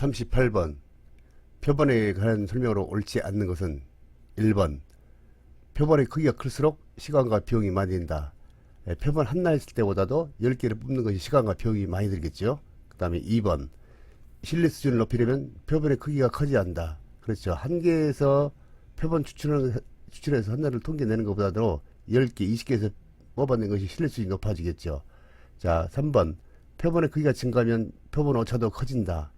38번 표본에 관한 설명으로 옳지 않는 것은 1번 표본의 크기가 클수록 시간과 비용이 많이 든다. 표본 하나 있을 때보다도 10개를 뽑는 것이 시간과 비용이 많이 들겠죠. 그 다음에 2번 신뢰 수준을 높이려면 표본의 크기가 커져야 한다. 그렇죠. 한 개에서 표본 추출해서 하나를 통계내는 것보다도 10개, 20개에서 뽑아낸 것이 신뢰 수준이 높아지겠죠. 자, 3번 표본의 크기가 증가하면 표본 오차도 커진다.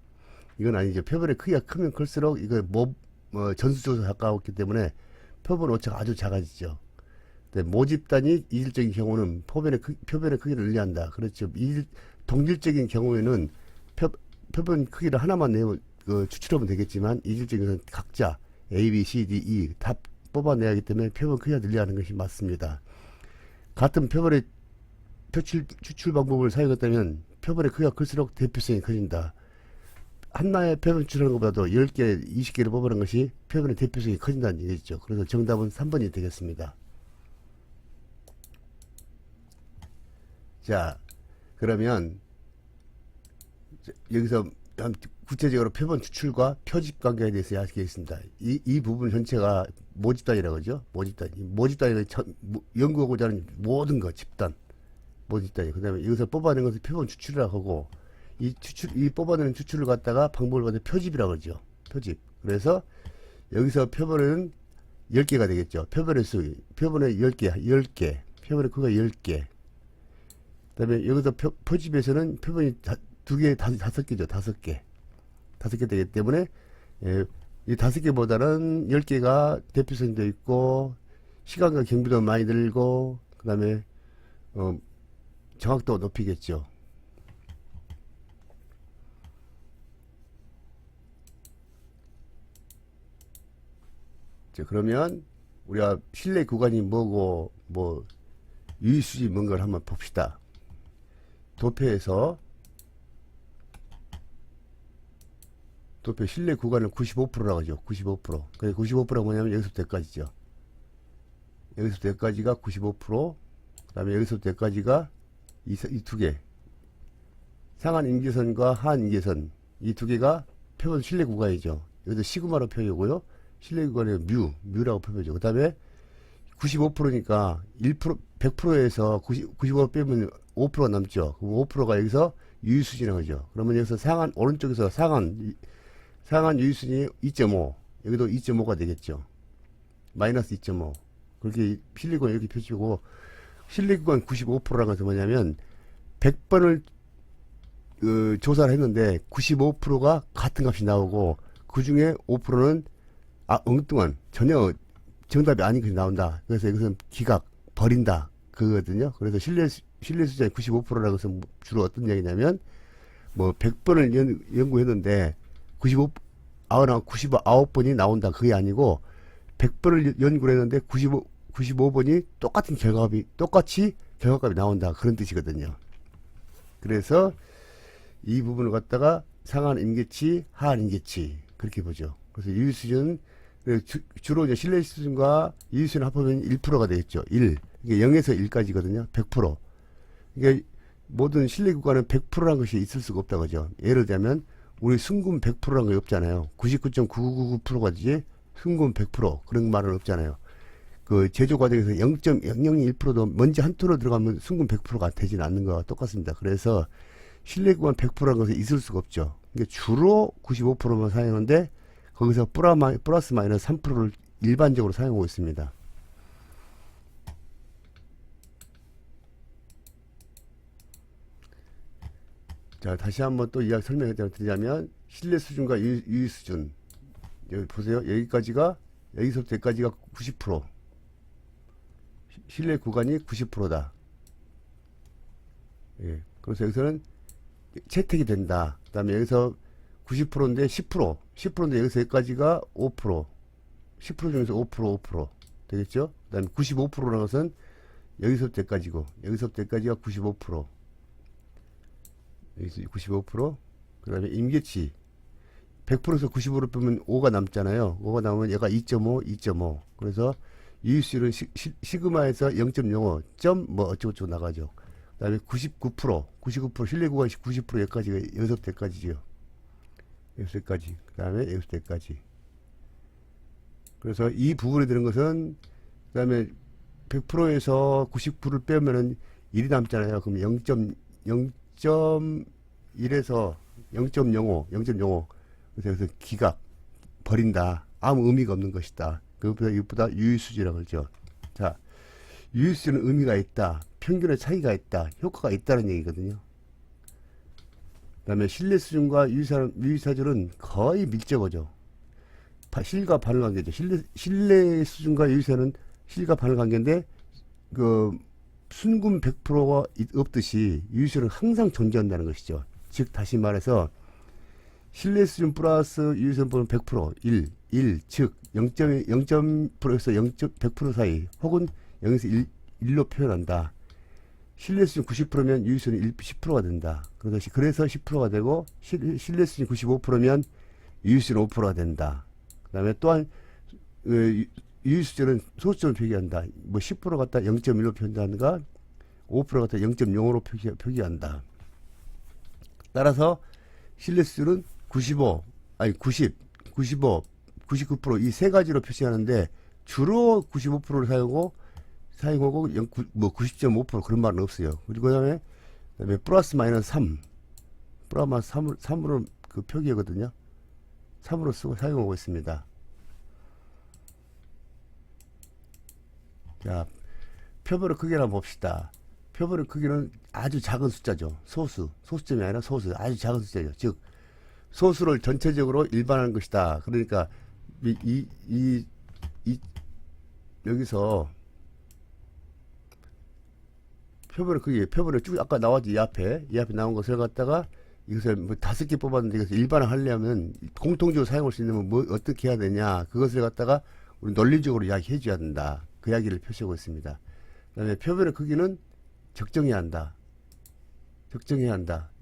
이건 아니죠. 표본의 크기가 크면 클수록 이거 전수조사 가까웠기 때문에 표본 오차가 아주 작아지죠. 모집단이 이질적인 경우는 표본의 크기를 늘려한다. 그렇죠. 동질적인 경우에는 표본 크기를 하나만 내면 추출하면 되겠지만 이질적인 것은 각자 A, B, C, D, E 다 뽑아내야 하기 때문에 표본 크기가 늘려하는 것이 맞습니다. 같은 표본의 추출 방법을 사용했다면 표본의 크기가 클수록 대표성이 커진다. 하나의 표본 추출하는 것보다도 10개, 20개를 뽑아내는 것이 표본의 대표성이 커진다는 얘기죠. 그래서 정답은 3번이 되겠습니다. 자, 그러면 여기서 구체적으로 표본 추출과 표집 관계에 대해서 이야기하겠습니다. 이 부분 전체가 모집단이라고 하죠. 모집단이 연구하고자 하는 모든 것, 집단. 모집단이. 그 다음에 여기서 뽑아낸 것을 표본 추출이라고 하고, 이 뽑아내는 추출을 갖다가 방법을 받는 표집이라고 하죠. 표집. 그래서 여기서 표본은 10개가 되겠죠. 표본의 수, 표본의 10개. 표본의 크기가 10개. 그 다음에 여기서 표집에서는 표본이 2개, 5개죠. 5개. 5개 되기 때문에, 이 5개보다는 10개가 대표성도 있고, 시간과 경비도 많이 들고, 그 다음에, 정확도가 높이겠죠. 자, 그러면, 우리가 신뢰 구간이 뭐고, 유의수지 뭔가를 한번 봅시다. 도표에서 도표 신뢰 구간을 95%라고 하죠. 95%. 그게 95%가 뭐냐면 여기서부터 여기까지죠. 여기서부터 여기까지가 95%. 그 다음에 여기서부터 여기까지가 이 두 개. 상한 임계선과 하한 임계선. 이 두 개가 표본 신뢰 구간이죠. 여기서 시그마로 표현이고요. 신뢰 구간은 뮤라고 표현이죠. 그 다음에 95%니까 1%, 100%에서 95 빼면 5%가 남죠. 그럼 5%가 여기서 유의수준이라고 하죠. 그러면 여기서 오른쪽에서 상한 유의수준이 2.5. 여기도 2.5가 되겠죠. 마이너스 2.5. 그렇게 실리구간 이렇게 표시고, 실리구간 95%라는 것은 뭐냐면, 100번을, 조사를 했는데, 95%가 같은 값이 나오고, 그 중에 5%는, 엉뚱한, 전혀 정답이 아닌 것이 나온다. 그래서 이것은 기각, 버린다. 그거거든요. 그래서 신뢰 수준이 95%라는 것은 주로 어떤 얘기냐면, 100번을 연구했는데, 99번이 나온다. 그게 아니고, 100번을 연구를 했는데, 95번이 똑같은 똑같이 결과값이 나온다. 그런 뜻이거든요. 그래서, 이 부분을 갖다가 상한 임계치, 하한 임계치. 그렇게 보죠. 그래서 유의수준, 주로 이제 신뢰 수준과 유의수준 합하면 1%가 되겠죠. 1. 이게 0에서 1까지거든요. 100%. 이게 모든 신뢰 구간은 100%라는 것이 있을 수가 없다. 그죠. 예를 들자면, 우리 순금 100%라는 게 없잖아요. 99.9999%가지 순금 100% 그런 말은 없잖아요. 그 제조 과정에서 0.001%도 먼지 한 톤으로 들어가면 순금 100%가 되진 않는 거와 똑같습니다. 그래서 신뢰 구간 100%라는 것은 있을 수가 없죠. 이게 주로 95%만 사용하는데 거기서 플러스 마이너스 3%를 일반적으로 사용하고 있습니다. 자, 다시 한번 또 이야기 설명해 드리자면, 신뢰 수준과 유의 수준. 여기 보세요. 여기서부터 여기까지가 90%. 신뢰 구간이 90%다. 예. 그래서 여기서는 채택이 된다. 그 다음에 여기서 90%인데 10%. 10%인데 여기서 여기까지가 5%. 10% 중에서 5%. 되겠죠? 그 다음에 95%라는 것은 여기서부터 여기까지고, 여기서부터 여기까지가 95%. 여기서 95%. 그 다음에 임계치. 100%에서 95로 빼면 5가 남잖아요. 5가 남으면 얘가 2.5, 2.5. 그래서 유의수율은 시그마에서 0.05, 어쩌고저쩌고 나가죠. 그 다음에 99%, 신뢰 구간이 90% 여기까지가, 여기서부터 여기까지죠. 여기서까지, 그 다음에 여기서까지. 그래서 이 부분에 드는 것은, 그 다음에 100%에서 99를 빼면은 1이 남잖아요. 그럼 0.1에서 0.05, 0.05. 그래서 기각, 버린다. 아무 의미가 없는 것이다. 그것보다 이것보다 유의수지라고 그러죠. 자, 유의수는 의미가 있다. 평균의 차이가 있다. 효과가 있다는 얘기거든요. 그 다음에 신뢰 수준과 유의사절은 거의 밀접하죠. 실과 반응 관계죠. 신뢰 수준과 유의사는 실과 반응 관계인데, 그, 순금 100%가 없듯이 유의수는 항상 존재한다는 것이죠. 즉, 다시 말해서, 신뢰 수준 플러스 유의수는 100%, 1, 즉, 0.0%에서 100% 사이, 혹은 0에서 1로 표현한다. 신뢰 수준 90%면 유의수는 10%가 된다. 그래서 10%가 되고, 신뢰 수준 95%면 유의수는 5%가 된다. 그 다음에 또한, 유의수준은 소수점을 표기한다. 뭐 10% 갖다 0.1로 표기한다든가, 5% 갖다 0.05로 표기한다. 따라서, 신뢰 수준은 90, 99% 이 세 가지로 표시하는데, 주로 95%를 사용하고 90.5% 그런 말은 없어요. 그리고 그다음에 플러스 마이너스 3, 플러스 3으로 그 표기하거든요. 3으로 쓰고 사용하고 있습니다. 자, 표본의 크기를 한번 봅시다. 표본의 크기는 아주 작은 숫자죠. 소수점이 아니라 소수, 아주 작은 숫자죠. 즉, 소수를 전체적으로 일반화한 것이다. 그러니까 여기서 표본을 쭉 아까 나왔지, 이 앞에 나온 것을 갖다가 이것을 뭐 5개 뽑았는데 이것을 일반화 하려면 공통적으로 사용할 수 있는 뭐 어떻게 해야 되냐, 그것을 갖다가 우리 논리적으로 이야기해 줘야 된다. 그 이야기를 표시하고 있습니다. 그다음에 표본의 크기는 적정해야 한다.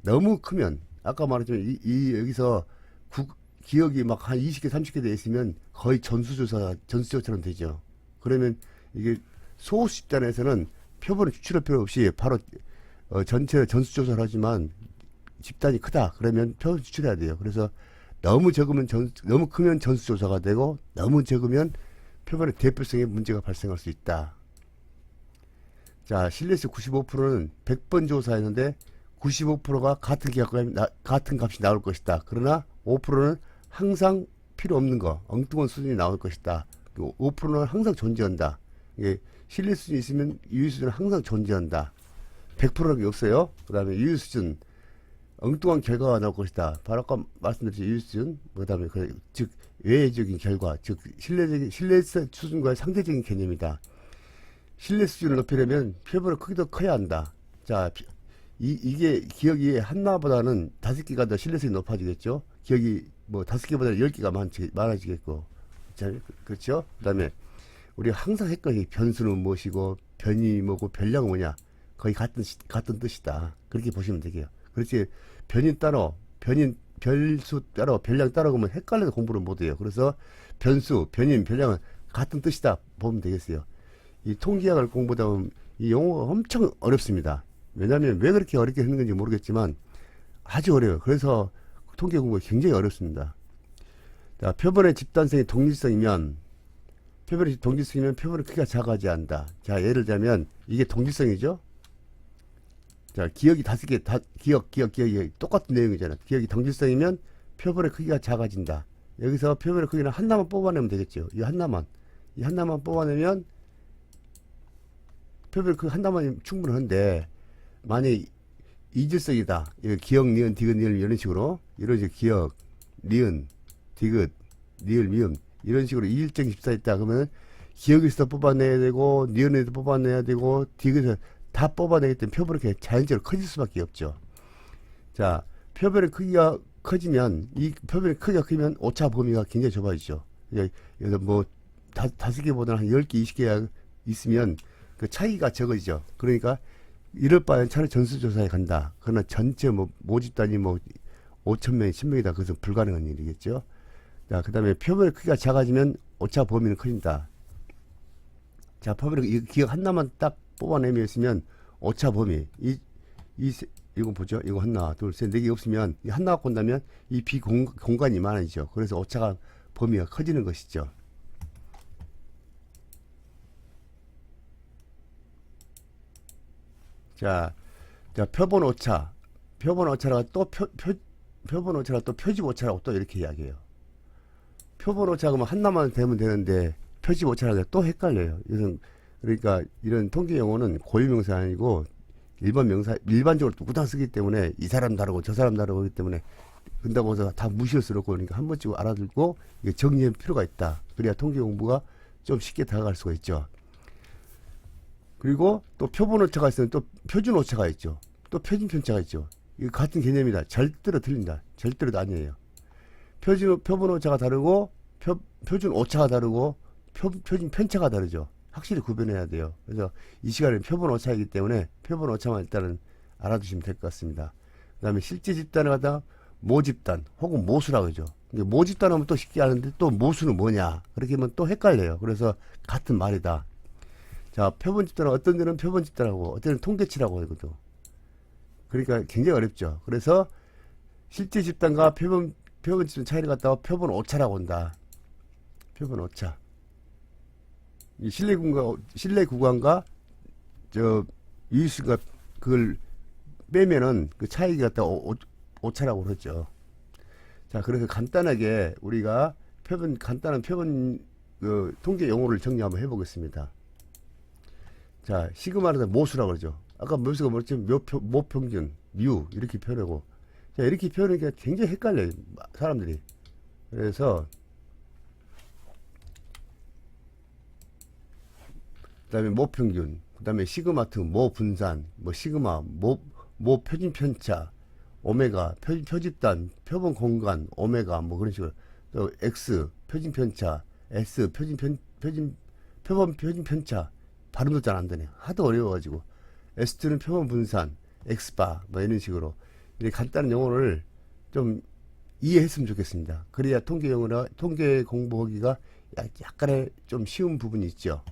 너무 크면 아까 말했지만 여기서 기억이 막 한 20개 30개 돼 있으면 거의 전수조사처럼 되죠. 그러면 이게 소수 집단에서는 표본을 추출할 필요 없이 바로 전체 전수조사를 하지만 집단이 크다 그러면 표본 추출해야 돼요. 그래서 너무 크면 전수조사가 되고 너무 적으면 표본의 대표성에 문제가 발생할 수 있다. 자, 신뢰수 95%는 100번 조사했는데 95%가 같은 값이 나올 것이다. 그러나 5%는 항상 필요 없는 거, 엉뚱한 수준이 나올 것이다. 5%는 항상 존재한다. 예, 신뢰 수준이 있으면 유의 수준은 항상 존재한다. 100%라는 게 없어요. 그 다음에 유의 수준, 엉뚱한 결과가 나올 것이다. 바로 아까 말씀드린 유의 수준, 그 다음에 즉 외적인 결과, 즉 신뢰 수준과의 상대적인 개념이다. 신뢰 수준을 높이려면 표본의 크기도 커야 한다. 자, 이게 기억이 하나보다는 5개가 더 신뢰성이 높아지겠죠. 기억이 뭐 5개보다 10개가 많아지겠고. 자, 그렇죠? 그 다음에 우리가 항상 했거든요. 변수는 무엇이고 변이 뭐고 변량은 뭐냐. 거의 같은 뜻이다. 그렇게 보시면 되게요. 그렇지, 변인 따로 별수 따로 변량 따로 그러면 헷갈려서 공부를 못해요. 그래서 변수, 변인, 변량은 같은 뜻이다 보면 되겠어요. 이 통계학을 공부하다 보면 이 용어가 엄청 어렵습니다. 왜냐하면 왜 그렇게 어렵게 했는 건지 모르겠지만 아주 어려워요. 그래서 통계 공부가 굉장히 어렵습니다. 자, 표본의 집단성이 동질성이면 표본의 크기가 작아지지 않는다. 자, 예를 들자면 이게 동질성이죠. 자, 기억이 5개 기억이 똑같은 내용이잖아. 기억이 동질성이면 표본의 크기가 작아진다. 여기서 표본의 크기는 하나만 뽑아내면 되겠죠. 이 하나만 뽑아내면 표본의 크기 하나만 충분한데, 만약에 이질성이다. 기억, 니은, 디귿, 니을 이런 식으로 기억, 니은, 디귿, 니을, 미음 이런 식으로 이일정 집사 있다. 그러면 기억에서 뽑아내야 되고 니은에서 뽑아내야 되고 디귿에서 다 뽑아내기 때문에 표본이 이렇게 자연적으로 커질 수밖에 없죠. 자, 표본의 크기가 커지면 이 표본의 크기가 크면 오차 범위가 굉장히 좁아지죠. 여기서 뭐 5개보다는 한 10개, 20개 있으면 그 차이가 적어지죠. 그러니까 이럴 바엔 차라리 전수조사에 간다. 그러나 전체 모집단이 5,000명이 1000명이다. 그것은 불가능한 일이겠죠. 자, 그 다음에 표본의 크기가 작아지면 오차 범위는 커진다. 자, 표본의 기억 하나만 딱 뽑아내면 있으면 오차 범위, 이거 보죠. 이거 하나, 둘, 셋, 네 개 없으면 이 하나 갖고 온다면 이 비공간이 많아지죠. 그래서 오차가 범위가 커지는 것이죠. 자, 표본 오차. 표본 오차가 또 표본 오차가 또 표집 오차라고 또 이렇게 이야기해요. 표본 오차가 뭐 하나만 되면 되는데 표집 오차라고 또 헷갈려요. 이런 그러니까 이런 통계 용어는 고유명사 아니고 일반 명사 일반적으로 누구나 쓰기 때문에 이 사람 다르고 저 사람 다르고 그렇기 때문에 근다고 해서 다 무시할 수 없고 그러니까 한 번쯤 알아들고 이게 정리할 필요가 있다. 그래야 통계 공부가 좀 쉽게 다가갈 수가 있죠. 그리고 또 표본 오차가 있으면 또 표준 오차가 있죠. 또 표준 편차가 있죠. 이거 같은 개념이다. 절대로 틀린다. 절대로 아니에요. 표본 오차가 다르고 표준 오차가 다르고 표준 편차가 다르죠. 확실히 구별해야 돼요. 그래서 이 시간에는 표본 오차이기 때문에 표본 오차만 일단은 알아두시면 될 것 같습니다. 그 다음에 실제 집단을 갖다가 모집단 혹은 모수라고 하죠. 모집단 하면 또 쉽게 아는데 또 모수는 뭐냐. 그렇게 하면 또 헷갈려요. 그래서 같은 말이다. 자, 표본 집단은 어떤 데는 표본 집단하고 어떤 데는 통계치라고 하거든. 그러니까 굉장히 어렵죠. 그래서 실제 집단과 표본 집단 차이를 갖다가 표본 오차라고 한다. 표본 오차. 이 실내 구간과 저 유희수가 그걸 빼면은 그 차이가 갖다 오차라고 그러죠. 자, 그래서 간단하게 우리가 간단한 표본 그 통계 용어를 정리 한번 해보겠습니다. 자, 시그마는 모수라고 그러죠. 아까 모수가 뭐였지? 모평균, 뮤 이렇게 표현하고. 자, 이렇게 표현하니까 굉장히 헷갈려요, 사람들이. 그래서 그다음에 모평균, 그다음에 시그마트, 모분산, 뭐 시그마, 모 표준 편차, 오메가, 표집단, 표본 공간, 오메가, 뭐 그런 식으로. 또 X, 표준 편차, S, 표본 표준 편차. 발음도 잘 안 되네. 하도 어려워가지고. S2는 표본 분산, X바, 뭐 이런 식으로. 이렇게 간단한 용어를 좀 이해했으면 좋겠습니다. 그래야 통계 공부하기가 약간의 좀 쉬운 부분이 있죠.